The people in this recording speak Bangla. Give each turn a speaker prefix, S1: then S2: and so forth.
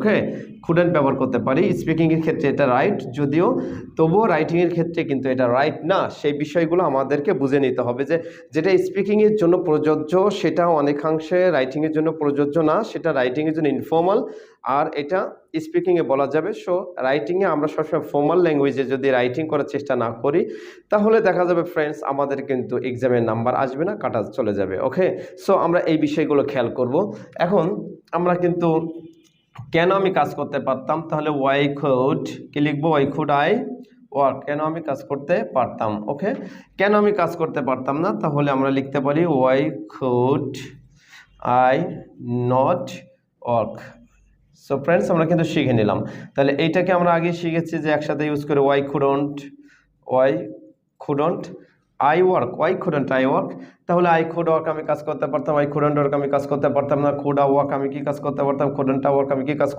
S1: ওকে, কুডন্ট ব্যবহার করতে পারি। স্পিকিংয়ের ক্ষেত্রে এটা রাইট, যদিও তবুও রাইটিংয়ের ক্ষেত্রে কিন্তু এটা রাইট না। সেই বিষয়গুলো আমাদেরকে বুঝে নিতে হবে যে যেটা স্পিকিংয়ের জন্য প্রযোজ্য সেটা অনেকাংশে রাইটিংয়ের জন্য প্রযোজ্য না, সেটা রাইটিংয়ের জন্য ইনফর্মাল, আর এটা স্পিকিংয়ে বলা যাবে। সো রাইটিংয়ে আমরা সবসময় ফর্মাল ল্যাঙ্গুয়েজে যদি রাইটিং করার চেষ্টা না করি তাহলে দেখা যাবে ফ্রেন্ডস আমাদের কিন্তু এক্সামের নাম্বার আসবে না, কাটা চলে যাবে। ওকে, সো আমরা এই বিষয়গুলো খেয়াল করব। এখন আমরা কিন্তু কেন আমি কাজ করতে পারতাম, তাহলে ওয়াই কুড কি লিখবো, ওয়াই কুড আই ওয়ার্ক, কেন আমি কাজ করতে পারতাম। ওকে, কেন আমি কাজ করতে পারতাম না, তাহলে আমরা লিখতে পারি why could I not work. So friends আমরা কিন্তু শিখে নিলাম। তাহলে এইটাকে আমরা আগে শিখেছি যে একসাথে ইউজ করে why couldn't I work, why couldn't I work. তাহলে আই কুড ওয়ার্ক আমি কাজ করতে পারতাম, আই কুডন্ট ওয়ার্ক আমি কাজ করতে পারতাম না, কুড ওয়ার্ক আমি কি কাজ করতে পারতাম, কুডন্ট ওয়ার্ক আমি কি কাজ